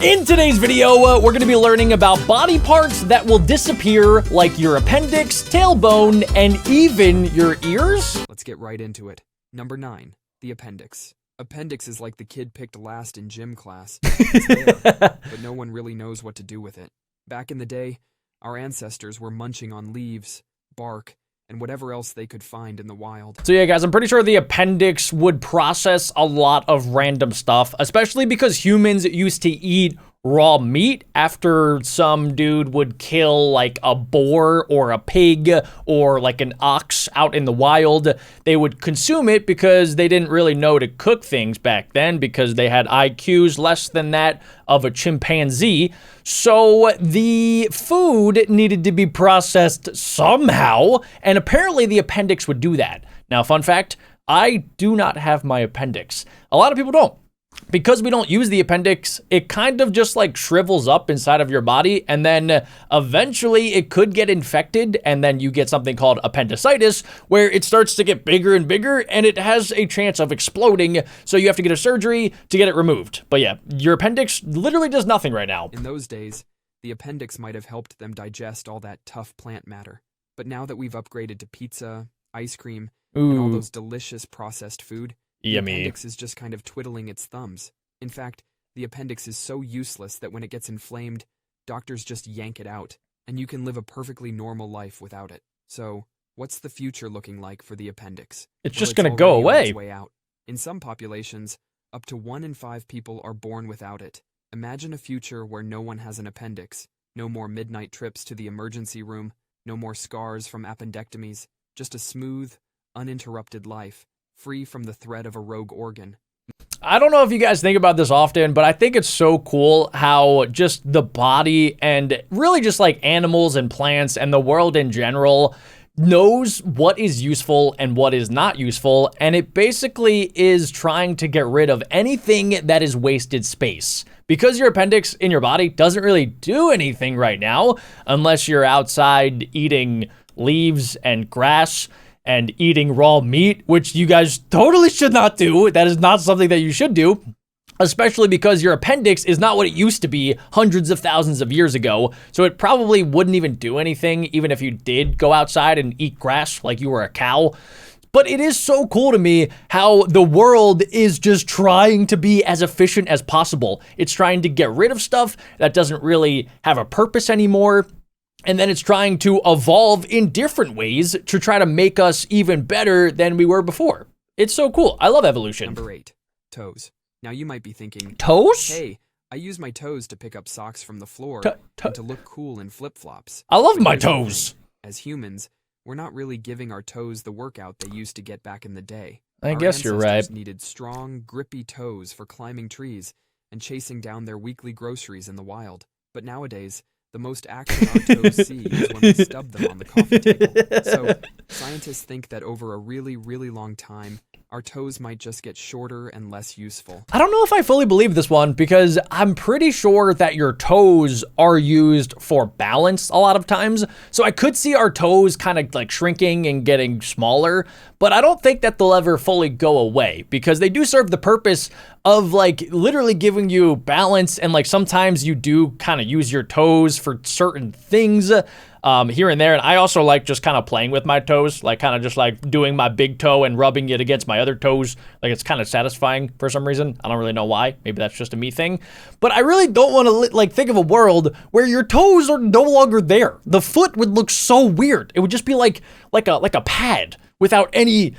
In today's video, we're going to be learning about body parts that will disappear, like your appendix, tailbone, and even your ears. Let's get right into it. Number 9, the appendix. Appendix is like the kid picked last in gym class. It's there, but no one really knows what to do with it. Back in the day, our ancestors were munching on leaves, bark, and whatever else they could find in the wild. So yeah, guys, I'm pretty sure the appendix would process a lot of random stuff, especially because humans used to eat raw meat after some dude would kill like a boar or a pig or like an ox out in the wild. They would consume it because they didn't really know to cook things back then because they had IQs less than that of a chimpanzee. So the food needed to be processed somehow, and apparently the appendix would do that. Now, fun fact, I do not have my appendix. A lot of people don't. Because we don't use the appendix, it kind of just like shrivels up inside of your body, and then eventually it could get infected, and then you get something called appendicitis, where it starts to get bigger and bigger, and it has a chance of exploding, so you have to get a surgery to get it removed. But yeah, your appendix literally does nothing right now. In those days, the appendix might have helped them digest all that tough plant matter. But now that we've upgraded to pizza, ice cream, and all those delicious processed food, the appendix is just kind of twiddling its thumbs. In fact, the appendix is so useless that when it gets inflamed, doctors just yank it out, and you can live a perfectly normal life without it. So, what's the future looking like for the appendix? It's just going to go away. On its way out. In some populations, up to 1 in 5 people are born without it. Imagine a future where no one has an appendix, no more midnight trips to the emergency room, no more scars from appendectomies, just a smooth, uninterrupted life, free from the threat of a rogue organ. I don't know if you guys think about this often, but I think it's so cool how just the body and really just like animals and plants and the world in general knows what is useful and what is not useful, and it basically is trying to get rid of anything that is wasted space. Because your appendix in your body doesn't really do anything right now, unless you're outside eating leaves and grass and eating raw meat, which you guys totally should not do. That is not something that you should do, especially because your appendix is not what it used to be hundreds of thousands of years ago. So it probably wouldn't even do anything, even if you did go outside and eat grass like you were a cow. But it is so cool to me how the world is just trying to be as efficient as possible. It's trying to get rid of stuff that doesn't really have a purpose anymore. And then it's trying to evolve in different ways to try to make us even better than we were before. It's so cool. I love evolution. Number 8, toes. Now you might be thinking, toes? Hey, I use my toes to pick up socks from the floor and to look cool in flip-flops. I love my toes. As humans, we're not really giving our toes the workout they used to get back in the day. I guess you're right. Our ancestors needed strong, grippy toes for climbing trees and chasing down their weekly groceries in the wild. But nowadays, the most action our toes see is when we stub them on the coffee table. So, scientists think that over a really, really long time, our toes might just get shorter and less useful. I don't know if I fully believe this one because I'm pretty sure that your toes are used for balance a lot of times. So I could see our toes kind of like shrinking and getting smaller, but I don't think that they'll ever fully go away because they do serve the purpose of like literally giving you balance, and like sometimes you do kind of use your toes for certain things here and there. And I also like just kind of playing with my toes, like kind of just like doing my big toe and rubbing it against my other toes. Like it's kind of satisfying for some reason. I don't really know why. Maybe that's just a me thing. But I really don't want to like think of a world where your toes are no longer there. The foot would look so weird. It would just be like a pad without any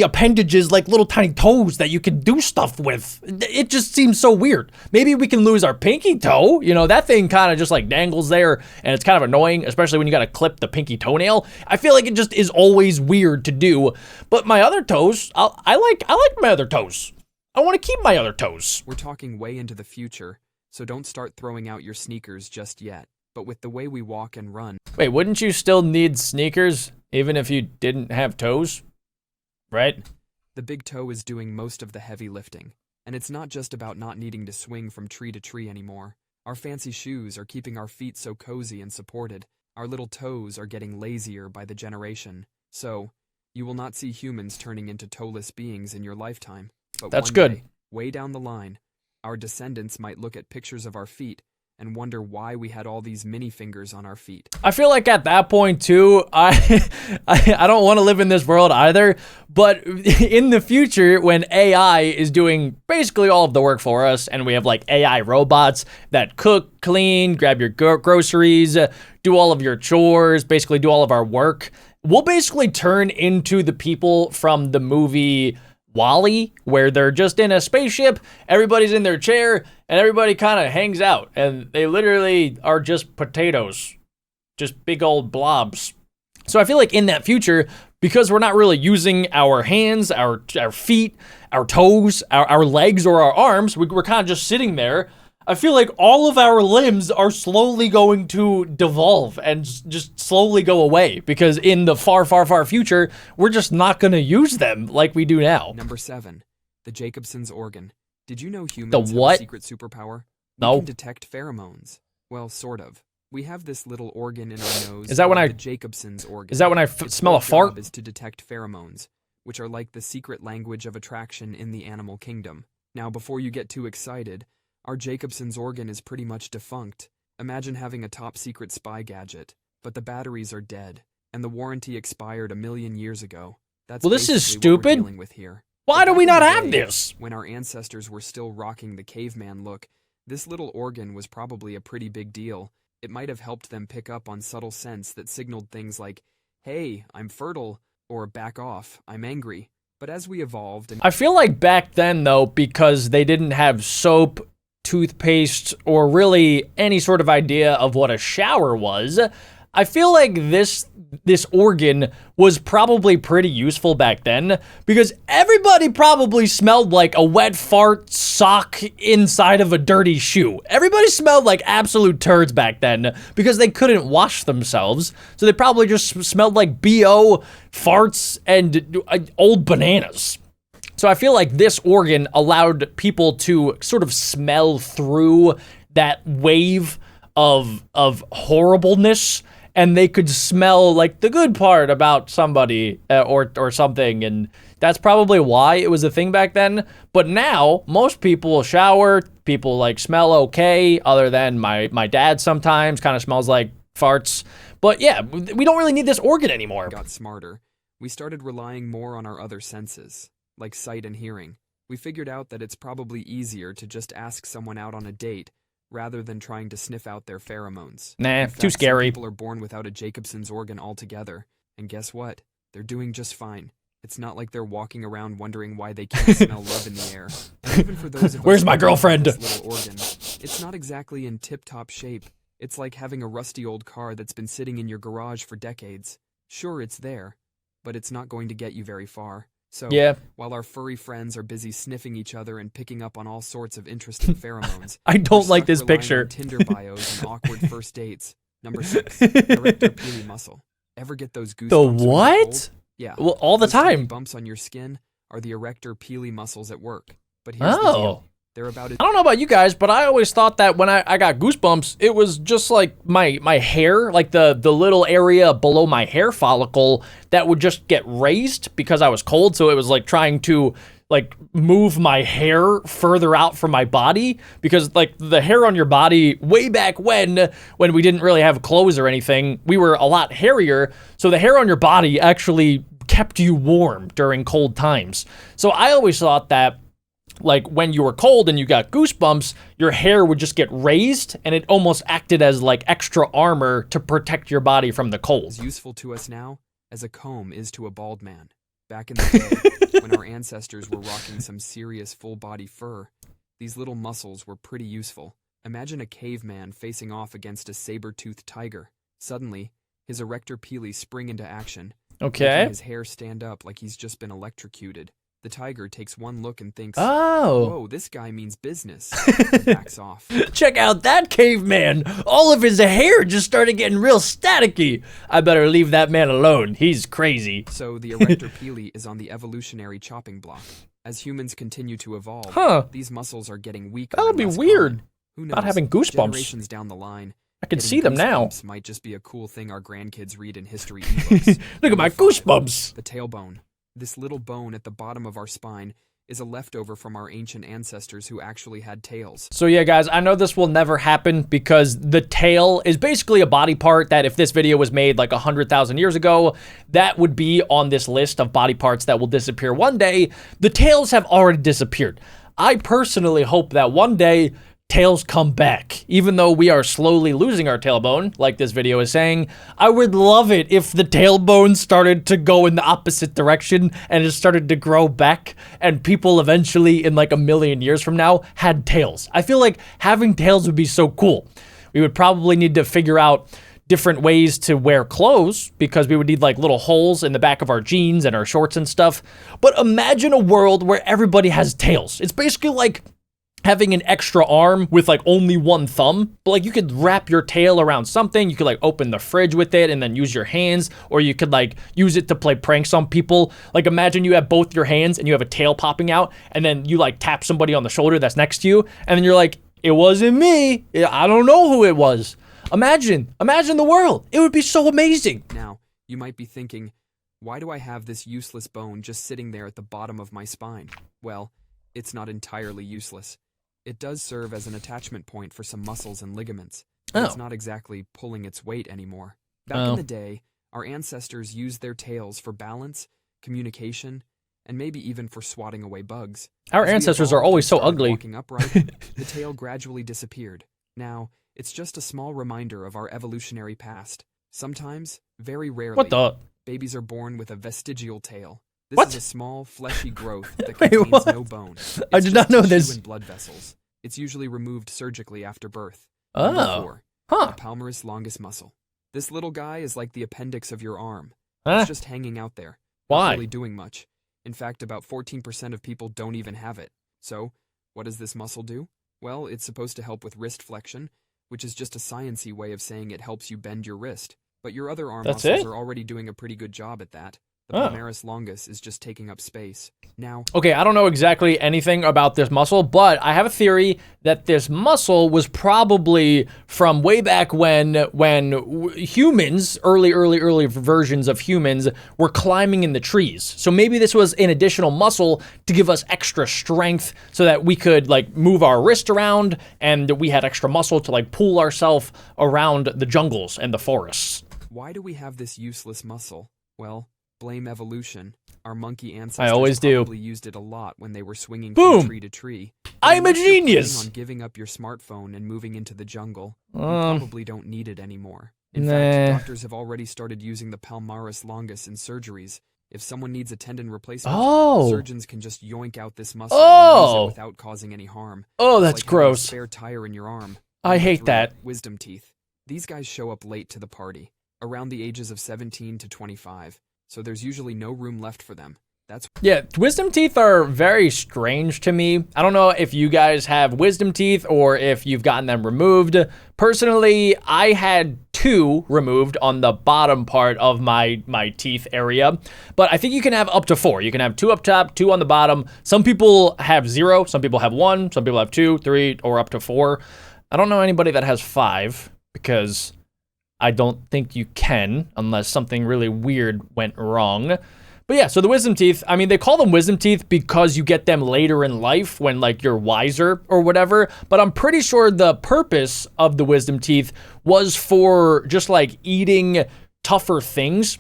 appendages, like little tiny toes that you can do stuff with. It just seems so weird. Maybe we can lose our pinky toe. You know, that thing kind of just like dangles there, and it's kind of annoying, especially when you got to clip the pinky toenail. I feel like it just is always weird to do. But my other toes, I like my other toes. I want to keep my other toes. We're talking way into the future, so don't start throwing out your sneakers just yet. But with the way we walk and run... Wait, wouldn't you still need sneakers even if you didn't have toes? Right? The big toe is doing most of the heavy lifting. And it's not just about not needing to swing from tree to tree anymore. Our fancy shoes are keeping our feet so cozy and supported. Our little toes are getting lazier by the generation. So, you will not see humans turning into toeless beings in your lifetime. But that's one good. Day, way down the line, Our descendants might look at pictures of our feet and wonder why we had all these mini fingers on our feet. I feel like at that point too, I don't want to live in this world either, but in the future when AI is doing basically all of the work for us and we have like AI robots that cook, clean, grab your groceries, do all of your chores, basically do all of our work, we'll basically turn into the people from the movie WALL-E, where they're just in a spaceship, everybody's in their chair, and everybody kind of hangs out, and they literally are just potatoes, just big old blobs. So I feel like in that future, because we're not really using our hands, our feet, our toes, our legs, or our arms, we're kind of just sitting there. I feel like all of our limbs are slowly going to devolve and just slowly go away because in the far, far, far future, we're just not going to use them like we do now. Number 7, the Jacobson's organ. Did you know humans have a secret superpower? No. We can detect pheromones. Well, sort of. We have this little organ in our nose. Is that when the Jacobson's organ. Is that when I smell a fart? Its job is to detect pheromones, which are like the secret language of attraction in the animal kingdom. Now, before you get too excited, our Jacobson's organ is pretty much defunct. Imagine having a top-secret spy gadget, but the batteries are dead, and the warranty expired 1,000,000 years ago. That's well, this is stupid. What we're dealing with here. Why do we not have this? When our ancestors were still rocking the caveman look, this little organ was probably a pretty big deal. It might have helped them pick up on subtle scents that signaled things like, hey, I'm fertile, or back off, I'm angry. But as we evolved... I feel like back then, though, because they didn't have soap, toothpaste, or really any sort of idea of what a shower was, I feel like this organ was probably pretty useful back then because everybody probably smelled like a wet fart sock inside of a dirty shoe. Everybody smelled like absolute turds back then because they couldn't wash themselves. So they probably just smelled like BO, farts, and old bananas. So I feel like this organ allowed people to sort of smell through that wave of horribleness, and they could smell like the good part about somebody or something, and that's probably why it was a thing back then. But now, most people shower, people like smell okay, other than my dad sometimes kind of smells like farts. But yeah, we don't really need this organ anymore. Got smarter. We started relying more on our other senses, like sight and hearing. We figured out that it's probably easier to just ask someone out on a date rather than trying to sniff out their pheromones. Nah, too scary. Some people are born without a Jacobson's organ altogether, and guess what? They're doing just fine. It's not like they're walking around wondering why they can't smell love in the air. And even for those of us Where's my girlfriend? This little organ, it's not exactly in tip-top shape. It's like having a rusty old car that's been sitting in your garage for decades. Sure, it's there, but it's not going to get you very far. So, yeah. While our furry friends are busy sniffing each other and picking up on all sorts of interesting pheromones, I don't like this picture. Tinder bios and awkward first dates. Number 6, erector pili muscle. Ever get those goosebumps? The what? Yeah. Well, all the time. Bumps on your skin are the erector pili muscles at work. But here's the deal. They're about I don't know about you guys, but I always thought that when I got goosebumps, it was just like my hair, like the little area below my hair follicle that would just get raised because I was cold. So it was like trying to like move my hair further out from my body because like the hair on your body way back when we didn't really have clothes or anything, we were a lot hairier. So the hair on your body actually kept you warm during cold times. So I always thought that like when you were cold and you got goosebumps, your hair would just get raised and it almost acted as like extra armor to protect your body from the cold. As useful to us now as a comb is to a bald man. Back in the day, when our ancestors were rocking some serious full-body fur, these little muscles were pretty useful. Imagine a caveman facing off against a saber-toothed tiger. Suddenly, his erector pili spring into action, making his hair stand up like he's just been electrocuted. The tiger takes one look and thinks, oh, whoa, this guy means business, and backs off. Check out that caveman. All of his hair just started getting real staticky. I better leave that man alone. He's crazy. So the erector pili is on the evolutionary chopping block. As humans continue to evolve, these muscles are getting weaker. That would be weird. Who knows? Not having goosebumps. Generations down the line, I can see them now. Might just be a cool thing our grandkids read in history ebooks. Look at my goosebumps. The tailbone. This little bone at the bottom of our spine is a leftover from our ancient ancestors who actually had tails. So yeah, guys, I know this will never happen because the tail is basically a body part that if this video was made like 100,000 years ago, that would be on this list of body parts that will disappear one day. The tails have already disappeared. I personally hope that one day tails come back, even though we are slowly losing our tailbone, like this video is saying. I would love it if the tailbone started to go in the opposite direction and it started to grow back, and people eventually, in like a million years from now, had tails. I feel like having tails would be so cool. We would probably need to figure out different ways to wear clothes because we would need like little holes in the back of our jeans and our shorts and stuff. But imagine a world where everybody has tails. It's basically like having an extra arm with like only one thumb, but like you could wrap your tail around something. You could like open the fridge with it and then use your hands, or you could like use it to play pranks on people. Like imagine you have both your hands and you have a tail popping out, and then you like tap somebody on the shoulder that's next to you, and then you're like, it wasn't me. I don't know who it was. Imagine the world. It would be so amazing. Now, you might be thinking, why do I have this useless bone just sitting there at the bottom of my spine? Well, it's not entirely useless. It does serve as an attachment point for some muscles and ligaments, but it's not exactly pulling its weight anymore. Back in the day, our ancestors used their tails for balance, communication, and maybe even for swatting away bugs. Our ancestors are always so ugly. Walking upright, the tail gradually disappeared. Now, it's just a small reminder of our evolutionary past. Sometimes, very rarely, babies are born with a vestigial tail. This is a small, fleshy growth that contains no bone. I did not know this. And blood vessels. It's usually removed surgically after birth. Oh. The palmaris longus muscle. This little guy is like the appendix of your arm. It's just hanging out there. Why? Not really doing much. In fact, about 14% of people don't even have it. So, what does this muscle do? Well, it's supposed to help with wrist flexion, which is just a science-y way of saying it helps you bend your wrist. But your other arm muscles are already doing a pretty good job at that. The palmaris longus is just taking up space. Now, okay, I don't know exactly anything about this muscle, but I have a theory that this muscle was probably from way back when humans, early versions of humans, were climbing in the trees. So maybe this was an additional muscle to give us extra strength so that we could like move our wrist around, and we had extra muscle to like pull ourselves around the jungles and the forests. Why do we have this useless muscle? Well, blame evolution. Our monkey ancestors probably used it a lot when they were swinging from tree to tree. I'm a genius! On giving up your smartphone and moving into the jungle, you probably don't need it anymore. In fact, doctors have already started using the palmaris longus in surgeries. If someone needs a tendon replacement, surgeons can just yoink out this muscle and use it without causing any harm. Oh, that's like gross. A spare tire in your arm. I hate that. Wisdom teeth. These guys show up late to the party, around the ages of 17 to 25. So there's usually no room left for them. Yeah, wisdom teeth are very strange to me. I don't know if you guys have wisdom teeth or if you've gotten them removed. Personally, I had 2 removed on the bottom part of my teeth area, but I think you can have up to 4. You can have 2 up top, 2 on the bottom. Some people have 0, some people have 1, some people have 2, 3, or up to 4. I don't know anybody that has 5 because I don't think you can unless something really weird went wrong. But yeah, so the wisdom teeth, I mean, they call them wisdom teeth because you get them later in life when like you're wiser or whatever. But I'm pretty sure the purpose of the wisdom teeth was for just like eating tougher things.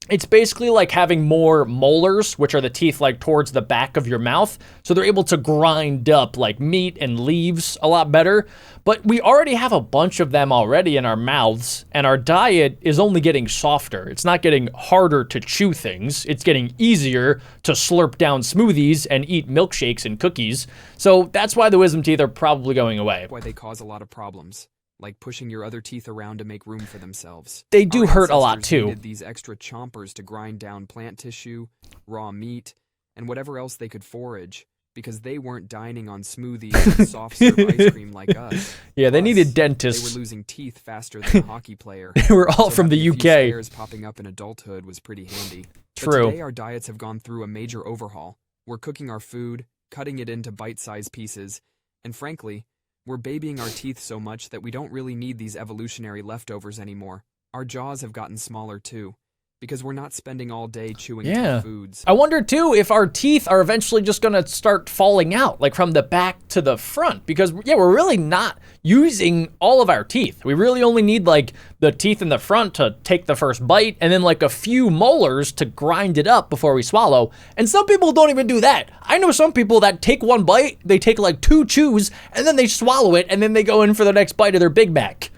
It's basically like having more molars, which are the teeth like towards the back of your mouth. So they're able to grind up like meat and leaves a lot better. But we already have a bunch of them already in our mouths, and our diet is only getting softer. It's not getting harder to chew things. It's getting easier to slurp down smoothies and eat milkshakes and cookies. So that's why the wisdom teeth are probably going away. Why they cause a lot of problems, like pushing your other teeth around to make room for themselves. They do hurt a lot too. Needed these extra chompers to grind down plant tissue, raw meat, and whatever else they could forage, because they weren't dining on smoothies and soft serve ice cream like us. Yeah, they needed dentists. They were losing teeth faster than a hockey player. They were all from the UK. Spares popping up in adulthood was pretty handy. True. But today our diets have gone through a major overhaul. We're cooking our food, cutting it into bite-sized pieces, and frankly, we're babying our teeth so much that we don't really need these evolutionary leftovers anymore. Our jaws have gotten smaller too. because we're not spending all day chewing tough foods. I wonder too if our teeth are eventually just gonna start falling out, like from the back to the front, because we're really not using all of our teeth. We really only need like the teeth in the front to take the first bite, and then like a few molars to grind it up before we swallow. And some people don't even do that. I know some people that take one bite, they take like 2 chews, and then they swallow it, and then they go in for the next bite of their Big Mac.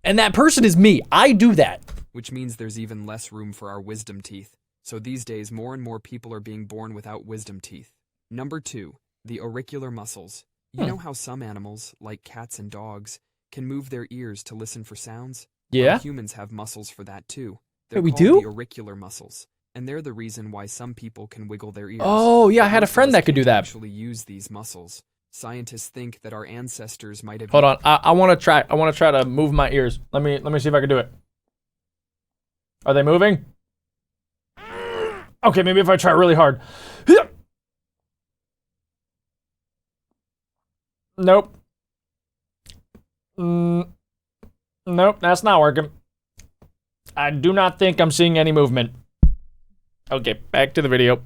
And that person is me. I do that. Which means there's even less room for our wisdom teeth. So these days, more and more people are being born without wisdom teeth. Number 2, the auricular muscles. You know how some animals, like cats and dogs, can move their ears to listen for sounds? Yeah. Well, humans have muscles for that too. They're we called do? the auricular muscles, and they're the reason why some people can wiggle their ears. Oh, yeah, I had a friend that could do that. Actually use these muscles. Scientists think that our ancestors might have... Hold on, I want to try. I want to try to move my ears. Let me see if I can do it. Are they moving? Okay, maybe if I try really hard. Nope. Nope, that's not working. I do not think I'm seeing any movement. Okay, back to the video.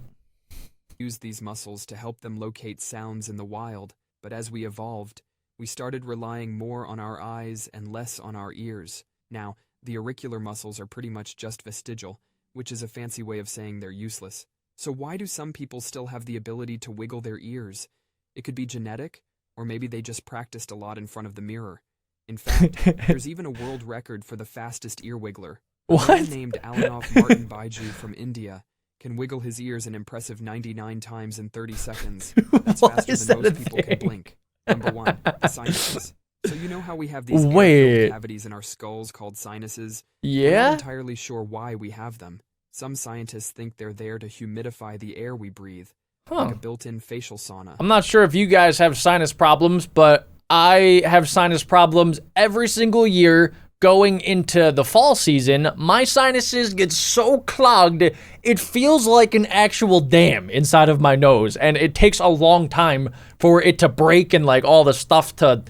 Use these muscles to help them locate sounds in the wild, but as we evolved, we started relying more on our eyes and less on our ears. Now, the auricular muscles are pretty much just vestigial, which is a fancy way of saying they're useless. So why do some people still have the ability to wiggle their ears? It could be genetic, or maybe they just practiced a lot in front of the mirror. In fact, there's even a world record for the fastest ear wiggler. A man named Alanof Martin Baiju from India can wiggle his ears an impressive 99 times in 30 seconds. That's faster than most people can blink. Number 1, the sinuses. So you know how we have these air-filled cavities in our skulls called sinuses? Yeah? We're not entirely sure why we have them. Some scientists think they're there to humidify the air we breathe, like a built-in facial sauna. I'm not sure if you guys have sinus problems, but I have sinus problems every single year going into the fall season. My sinuses get so clogged, it feels like an actual dam inside of my nose, and it takes a long time for it to break and like all the stuff to,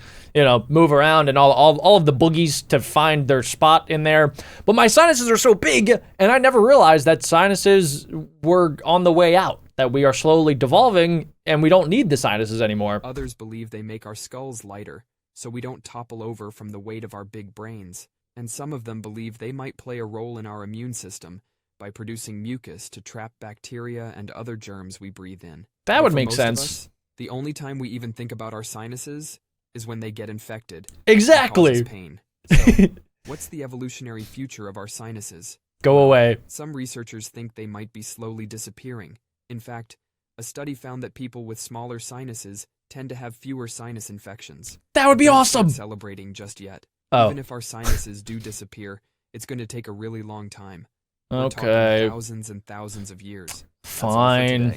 move around and all of the boogies to find their spot in there. But my sinuses are so big, and I never realized that sinuses were on the way out, that we are slowly devolving and we don't need the sinuses anymore. Others believe they make our skulls lighter, so we don't topple over from the weight of our big brains. And some of them believe they might play a role in our immune system by producing mucus to trap bacteria and other germs we breathe in. That would make most sense. Of us, the only time we even think about our sinuses is when they get infected. Exactly. It causes pain. So, what's the evolutionary future of our sinuses? Go away. Some researchers think they might be slowly disappearing. In fact, a study found that people with smaller sinuses tend to have fewer sinus infections. That would be awesome. Not celebrating just yet. Even if our sinuses do disappear, it's going to take a really long time. We're talking thousands and thousands of years. Fine.